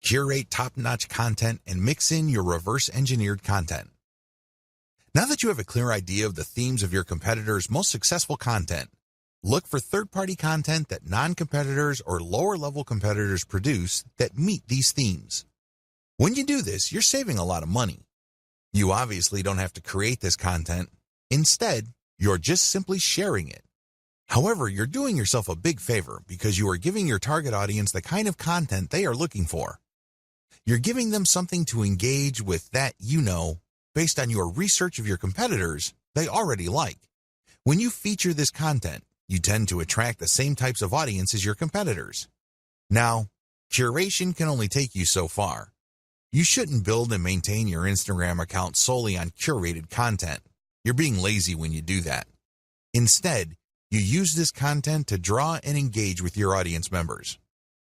curate top-notch content, and mix in your reverse-engineered content. Now that you have a clear idea of the themes of your competitors' most successful content, look for third-party content that non-competitors or lower-level competitors produce that meet these themes. When you do this, you're saving a lot of money. You obviously don't have to create this content. Instead, you're just simply sharing it. However, you're doing yourself a big favor because you are giving your target audience the kind of content they are looking for. You're giving them something to engage with that based on your research of your competitors, they already like. When you feature this content, you tend to attract the same types of audience as your competitors. Now, curation can only take you so far. You shouldn't build and maintain your Instagram account solely on curated content. You're being lazy when you do that. Instead, you use this content to draw and engage with your audience members.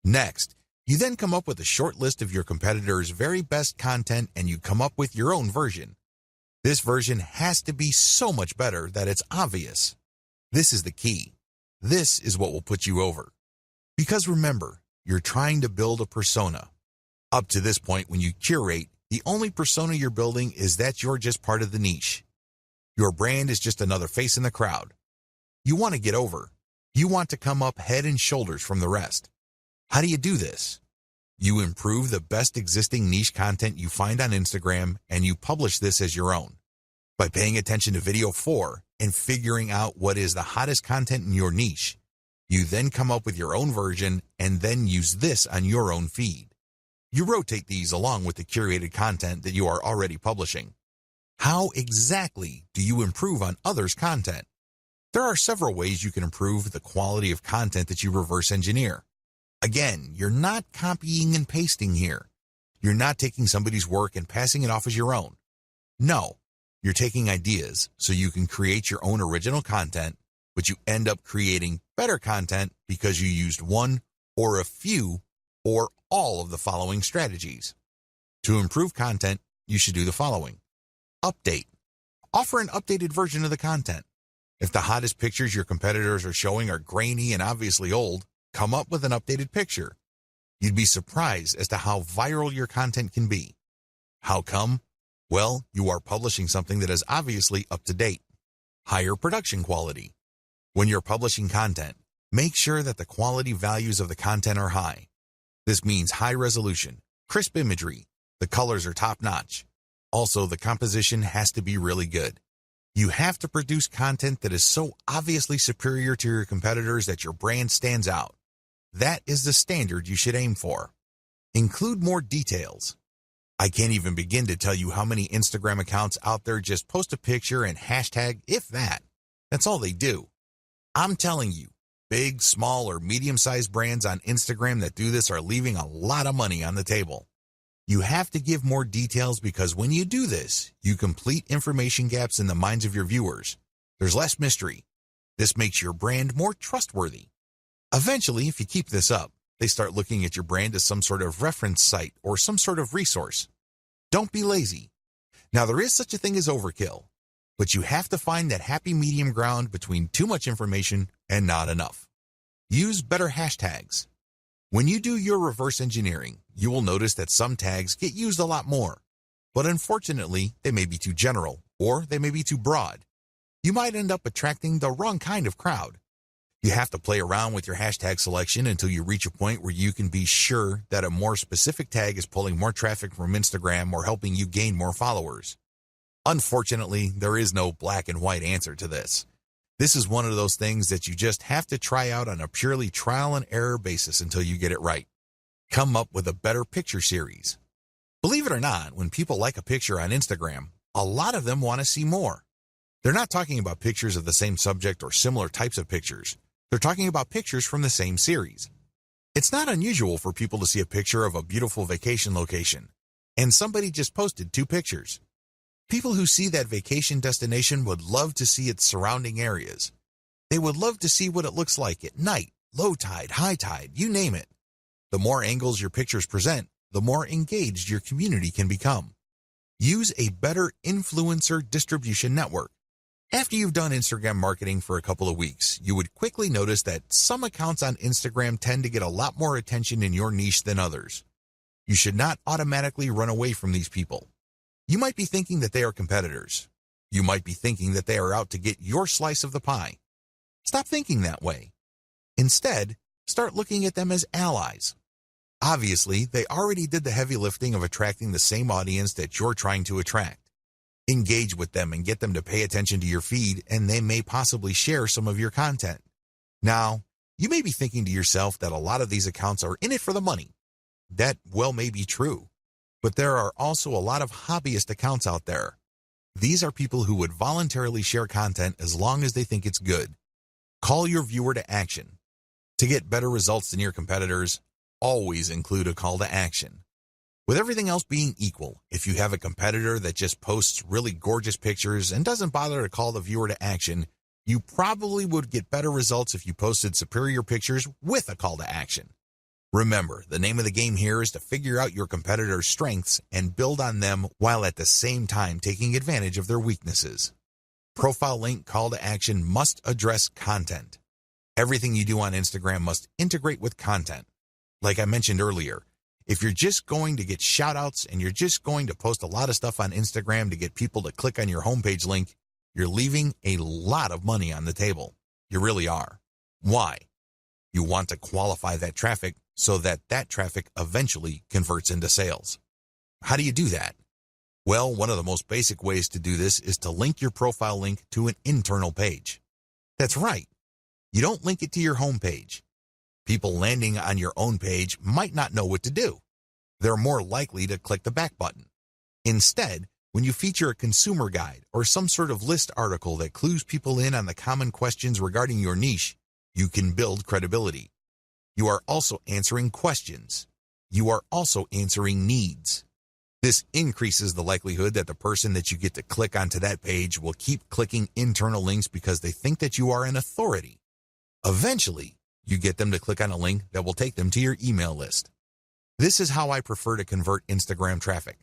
Next, you then come up with a short list of your competitors' very best content and you come up with your own version. This version has to be so much better that it's obvious. This is the key. This is what will put you over. Because remember, you're trying to build a persona. Up to this point, when you curate, the only persona you're building is that you're just part of the niche. Your brand is just another face in the crowd. You want to get over. You want to come up head and shoulders from the rest. How do you do this? You improve the best existing niche content you find on Instagram and you publish this as your own. By paying attention to video 4 and figuring out what is the hottest content in your niche, you then come up with your own version and then use this on your own feed. You rotate these along with the curated content that you are already publishing. How exactly do you improve on others' content? There are several ways you can improve the quality of content that you reverse engineer. Again, you're not copying and pasting here. You're not taking somebody's work and passing it off as your own. No, you're taking ideas so you can create your own original content, but you end up creating better content because you used one or a few or all of the following strategies. To improve content, you should do the following. Update. Offer an updated version of the content. If the hottest pictures your competitors are showing are grainy and obviously old, come up with an updated picture. You'd be surprised as to how viral your content can be. How come? Well, you are publishing something that is obviously up to date. Higher production quality. When you're publishing content, make sure that the quality values of the content are high. This means high resolution, crisp imagery, the colors are top-notch. Also, the composition has to be really good. You have to produce content that is so obviously superior to your competitors that your brand stands out. That is the standard you should aim for. Include more details. I can't even begin to tell you how many Instagram accounts out there just post a picture and hashtag, if that. That's all they do. I'm telling you, big, small, or medium-sized brands on Instagram that do this are leaving a lot of money on the table. You have to give more details because when you do this, you complete information gaps in the minds of your viewers. There's less mystery. This makes your brand more trustworthy. Eventually, if you keep this up, they start looking at your brand as some sort of reference site or some sort of resource. Don't be lazy. Now, there is such a thing as overkill, but you have to find that happy medium ground between too much information and not enough. Use better hashtags. When you do your reverse engineering, you will notice that some tags get used a lot more, but unfortunately, they may be too general or they may be too broad. You might end up attracting the wrong kind of crowd. You have to play around with your hashtag selection until you reach a point where you can be sure that a more specific tag is pulling more traffic from Instagram or helping you gain more followers. Unfortunately, there is no black and white answer to this. This is one of those things that you just have to try out on a purely trial and error basis until you get it right. Come up with a better picture series. Believe it or not, when people like a picture on Instagram, a lot of them want to see more. They're not talking about pictures of the same subject or similar types of pictures. They're talking about pictures from the same series. It's not unusual for people to see a picture of a beautiful vacation location, and somebody just posted 2 pictures. People who see that vacation destination would love to see its surrounding areas. They would love to see what it looks like at night, low tide, high tide, you name it. The more angles your pictures present, the more engaged your community can become. Use a better influencer distribution network. After you've done Instagram marketing for a couple of weeks, you would quickly notice that some accounts on Instagram tend to get a lot more attention in your niche than others. You should not automatically run away from these people. You might be thinking that they are competitors. You might be thinking that they are out to get your slice of the pie. Stop thinking that way. Instead, start looking at them as allies. Obviously, they already did the heavy lifting of attracting the same audience that you're trying to attract. Engage with them and get them to pay attention to your feed, and they may possibly share some of your content. Now, you may be thinking to yourself that a lot of these accounts are in it for the money. That well may be true, but there are also a lot of hobbyist accounts out there. These are people who would voluntarily share content as long as they think it's good. Call your viewer to action. To get better results than your competitors, always include a call to action. With everything else being equal, if you have a competitor that just posts really gorgeous pictures and doesn't bother to call the viewer to action, you probably would get better results if you posted superior pictures with a call to action. Remember, the name of the game here is to figure out your competitor's strengths and build on them while at the same time taking advantage of their weaknesses. Profile link call to action must address content. Everything you do on Instagram must integrate with content. Like I mentioned earlier, if you're just going to get shoutouts and you're just going to post a lot of stuff on Instagram to get people to click on your homepage link, you're leaving a lot of money on the table. You really are. Why? You want to qualify that traffic so that that traffic eventually converts into sales. How do you do that? Well, one of the most basic ways to do this is to link your profile link to an internal page. That's right. You don't link it to your homepage. People landing on your own page might not know what to do. They're more likely to click the back button. Instead, when you feature a consumer guide or some sort of list article that clues people in on the common questions regarding your niche, you can build credibility. You are also answering questions. You are also answering needs. This increases the likelihood that the person that you get to click onto that page will keep clicking internal links because they think that you are an authority. Eventually, you get them to click on a link that will take them to your email list. This is how I prefer to convert Instagram traffic.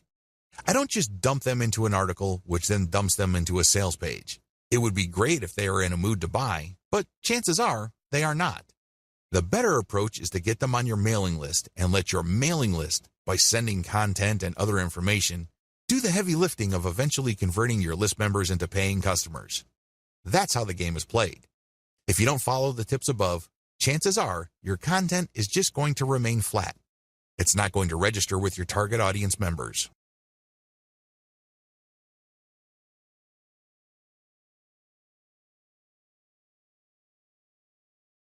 I don't just dump them into an article, which then dumps them into a sales page. It would be great if they are in a mood to buy, but chances are they are not. The better approach is to get them on your mailing list and let your mailing list, by sending content and other information, do the heavy lifting of eventually converting your list members into paying customers. That's how the game is played. If you don't follow the tips above, chances are your content is just going to remain flat. It's not going to register with your target audience members.